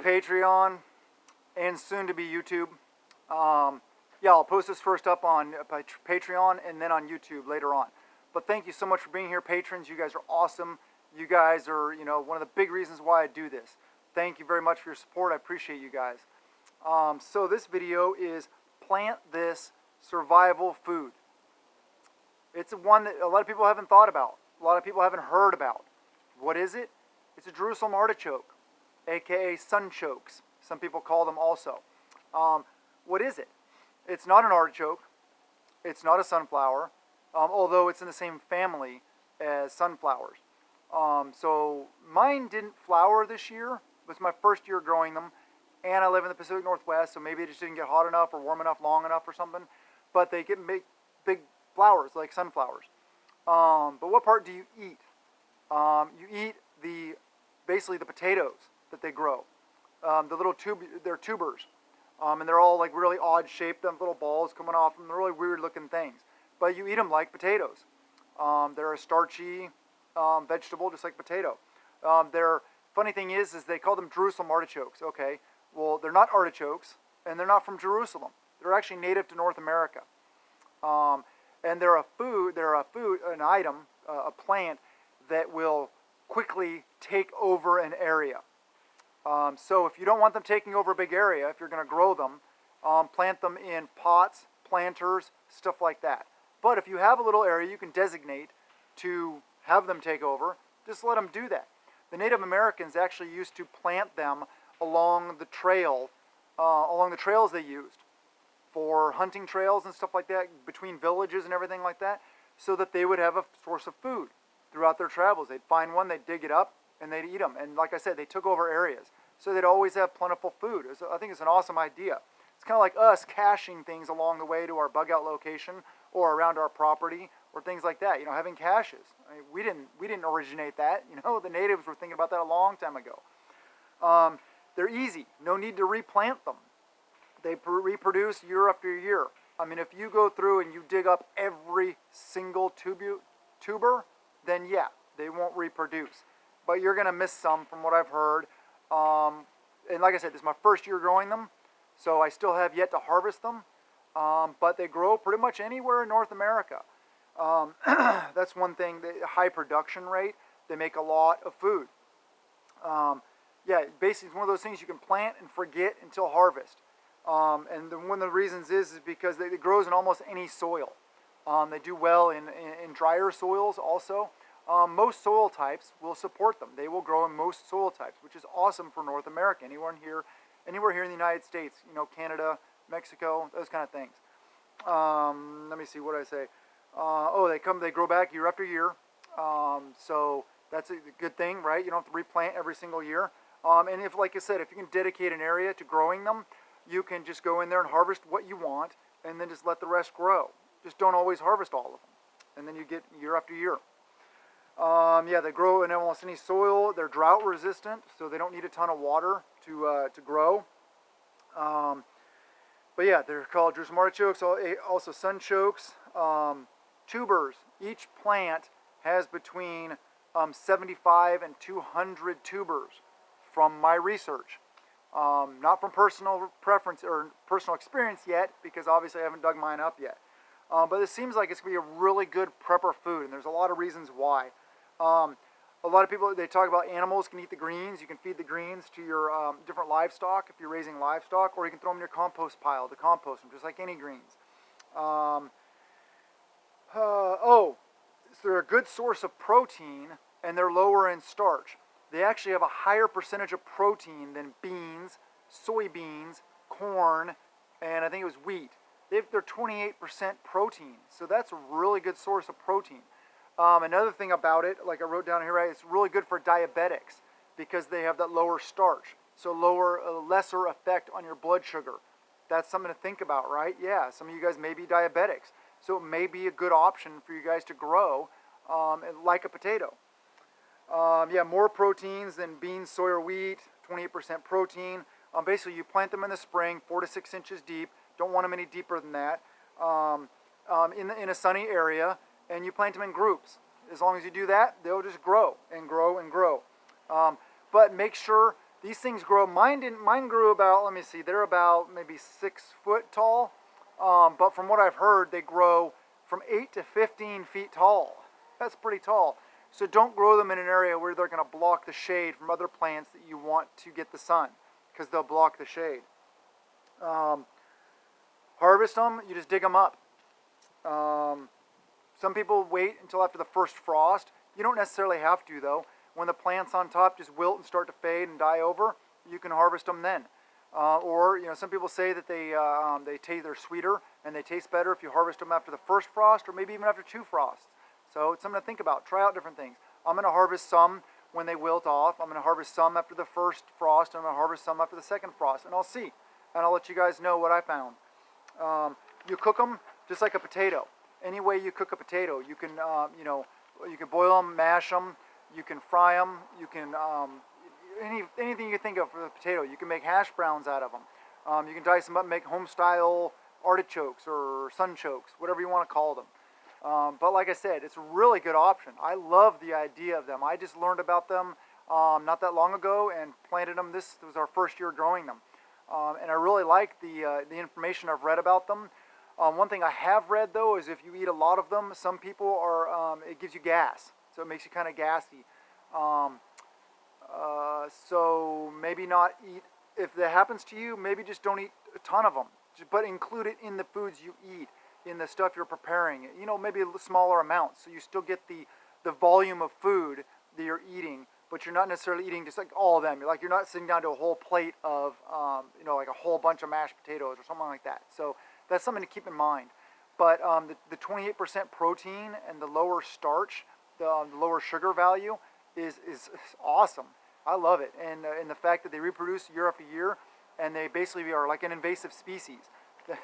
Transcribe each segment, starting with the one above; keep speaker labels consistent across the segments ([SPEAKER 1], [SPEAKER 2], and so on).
[SPEAKER 1] Patreon and soon to be YouTube. Yeah, I'll post this first up on Patreon and then on YouTube later on. But thank you so much for being here, patrons. You guys are awesome. You guys are, one of the big reasons why I do this. Thank you very much for your support. I appreciate you guys. So this video is plant this survival food. It's one that a lot of people haven't thought about. A lot of people haven't heard about. What is it? It's a Jerusalem artichoke, aka sunchokes. Some people call them also. What is it? It's not an artichoke. It's not a sunflower, although it's in the same family as sunflowers. So mine didn't flower this year. It was my first year growing them, and I live in the Pacific Northwest, so maybe it just didn't get hot enough or warm enough long enough or something. But they get big flowers like sunflowers. But what part do you eat? You eat basically the potatoes that they grow. The little they're tubers. And they're all like really odd shaped, them little balls coming off them. They're really weird looking things. But you eat them like potatoes. They're a starchy vegetable, just like potato. Their funny thing is they call them Jerusalem artichokes. Okay, well they're not artichokes, and they're not from Jerusalem. They're actually native to North America. And they're a food, an item, a plant that will quickly take over an area. So if you don't want them taking over a big area, if you're going to grow them, plant them in pots, planters, stuff like that. But if you have a little area you can designate to have them take over, just let them do that. The Native Americans actually used to plant them along the trails they used for hunting trails and stuff like that, between villages and everything like that, so that they would have a source of food throughout their travels. They'd find one, they'd dig it up, and they'd eat them. And like I said, they took over areas, so they'd always have plentiful food. I think it's an awesome idea. It's kind of like us caching things along the way to our bug out location or around our property or things like that. Having caches. I mean, we didn't originate that. The natives were thinking about that a long time ago. They're easy. No need to replant them. They reproduce year after year. I mean, if you go through and you dig up every single tuber, then yeah, they won't reproduce. But you're going to miss some from what I've heard. And like I said, this is my first year growing them, so I still have yet to harvest them. But they grow pretty much anywhere in North America. That's one thing, the high production rate. They make a lot of food. Yeah, basically it's one of those things you can plant and forget until harvest. And one of the reasons is because it grows in almost any soil. They do well in drier soils also. Most soil types will support them. They will grow in most soil types, which is awesome for North America. Anywhere here in the United States, Canada, Mexico, those kind of things. Let me see what I say. They grow back year after year. So that's a good thing, right? You don't have to replant every single year. And if, like I said, if you can dedicate an area to growing them, you can just go in there and harvest what you want, and then just let the rest grow. Just don't always harvest all of them, and then you get year after year. Yeah, they grow in almost any soil. They're drought resistant, so they don't need a ton of water to grow. But yeah, they're called Jerusalem artichokes, also sunchokes. Tubers. Each plant has between 75 and 200 tubers from my research. Not from personal preference or personal experience yet, because obviously I haven't dug mine up yet. But it seems like it's going to be a really good prepper food, and there's a lot of reasons why. A lot of people, they talk about animals can eat the greens. You can feed the greens to your different livestock if you're raising livestock, or you can throw them in your compost pile to compost them, just like any greens. So they're a good source of protein, and they're lower in starch. They actually have a higher percentage of protein than beans, soybeans, corn, and I think it was wheat. They're 28% protein, so that's a really good source of protein. Another thing about it, like I wrote down here, right, it's really good for diabetics because they have that lower starch, so lesser effect on your blood sugar. That's something to think about, right? Yeah, some of you guys may be diabetics, so it may be a good option for you guys to grow like a potato. Yeah, more proteins than beans, soy, or wheat, 28% protein. Basically, you plant them in the spring, 4 to 6 inches deep. Don't want them any deeper than that. In a sunny area, and you plant them in groups. As long as you do that, they'll just grow and grow and grow. But make sure These things grow. Mine grew about. Let me see. They're about maybe 6 foot tall. But from what I've heard, they grow from 8 to 15 feet tall. That's pretty tall. So don't grow them in an area where they're going to block the shade from other plants that you want to get the sun, because they'll block the shade. Harvest them. You just dig them up. Some people wait until after the first frost. You don't necessarily have to, though. When the plants on top just wilt and start to fade and die over, you can harvest them then. Or some people say that they're sweeter and they taste better if you harvest them after the first frost, or maybe even after 2 frosts. So it's something to think about. Try out different things. I'm going to harvest some when they wilt off. I'm going to harvest some after the first frost. I'm going to harvest some after the second frost, and I'll see. And I'll let you guys know what I found. You cook them just like a potato. Any way you cook a potato, you can you can boil them, mash them, you can fry them, you can anything you can think of for the potato. You can make hash browns out of them. You can dice them up and make home-style artichokes or sunchokes, whatever you want to call them. But like I said, it's a really good option. I love the idea of them. I just learned about them not that long ago and planted them. This was our first year growing them. And I really like the information I've read about them. One thing I have read, though, is if you eat a lot of them, some people are, it gives you gas. So it makes you kind of gassy. So maybe not eat, if that happens to you, maybe just don't eat a ton of them. But include it in the foods you eat, in the stuff you're preparing. Maybe smaller amounts, so you still get the volume of food that you're eating, but you're not necessarily eating just like all of them. You're not sitting down to a whole plate of, like a whole bunch of mashed potatoes or something like that. So that's something to keep in mind. But the 28% protein and the lower starch, the lower sugar value is awesome. I love it. And the fact that they reproduce year after year, and they basically are like an invasive species.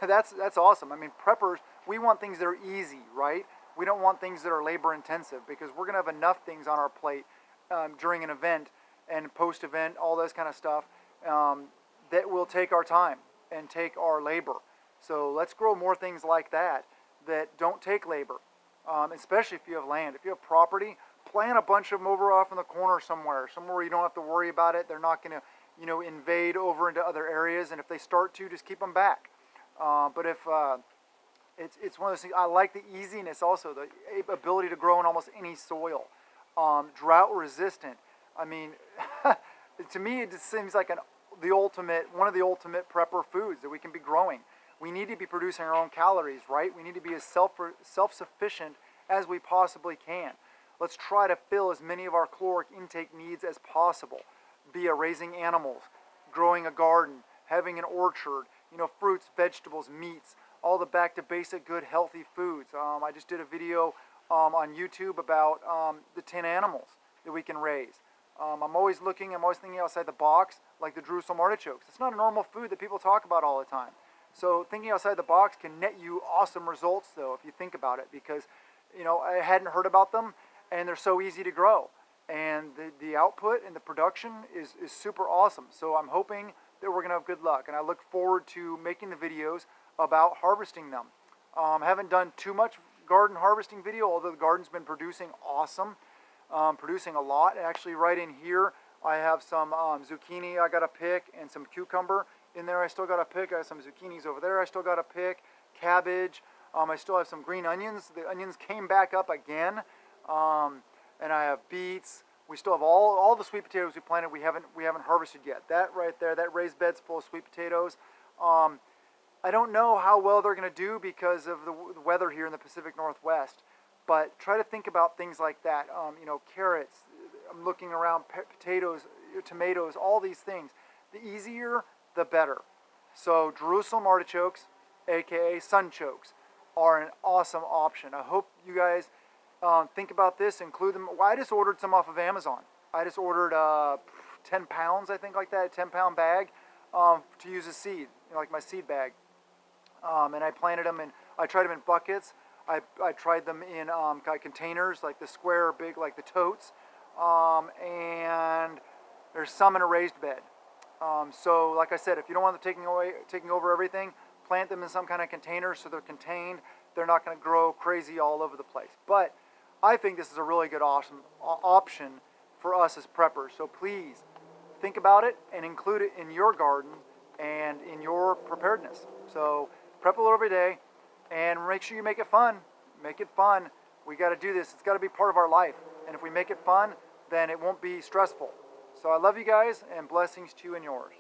[SPEAKER 1] That's awesome. I mean, preppers, we want things that are easy, right? We don't want things that are labor intensive, because we're going to have enough things on our plate during an event and post-event, all this kind of stuff, that will take our time and take our labor. So let's grow more things like that don't take labor, especially if you have land. If you have property, plant a bunch of them over off in the corner somewhere where you don't have to worry about it. They're not going to invade over into other areas, and if they start to, just keep them back. But if it's one of those things, I like the easiness also, the ability to grow in almost any soil. Drought resistant. I mean, to me, it just seems like one of the ultimate prepper foods that we can be growing. We need to be producing our own calories, right? We need to be as self-sufficient as we possibly can. Let's try to fill as many of our caloric intake needs as possible, via raising animals, growing a garden, having an orchard, fruits, vegetables, meats, all the back to basic good healthy foods. I just did a video on YouTube about the 10 animals that we can raise. I'm always thinking outside the box, like the Jerusalem artichokes. It's not a normal food that people talk about all the time. So thinking outside the box can net you awesome results, though, if you think about it, because I hadn't heard about them, and they're so easy to grow, and the output and the production is super awesome. So I'm hoping that we're gonna have good luck, and I look forward to making the videos about harvesting them. Haven't done too much garden harvesting video, although the garden's been producing awesome, producing a lot. Actually, right in here, I have some zucchini I gotta pick, and some cucumber in there I still gotta pick. I have some zucchinis over there I still gotta pick, cabbage. I still have some green onions. The onions came back up again. And I have beets. We still have all the sweet potatoes we planted. We haven't harvested yet. That right there, that raised bed's full of sweet potatoes. I don't know how well they're going to do because of the weather here in the Pacific Northwest. But try to think about things like that. Carrots. I'm looking around, potatoes, tomatoes, all these things. The easier, the better. So Jerusalem artichokes, aka sunchokes, are an awesome option. I hope you guys think about this, include them. Well, I just ordered some off of Amazon. I just ordered 10 pounds, I think, like that, a 10-pound bag to use as seed, like my seed bag. And I planted them, and I tried them in buckets. I tried them in containers, like the square big, like the totes. And there's some in a raised bed. So like I said, if you don't want them taking over everything, plant them in some kind of container so they're contained. They're not going to grow crazy all over the place. But I think this is a really good option for us as preppers. So please think about it and include it in your garden and in your preparedness. So prep a little every day and make sure you make it fun. Make it fun. We got to do this. It's got to be part of our life. And if we make it fun, then it won't be stressful. So I love you guys, and blessings to you and yours.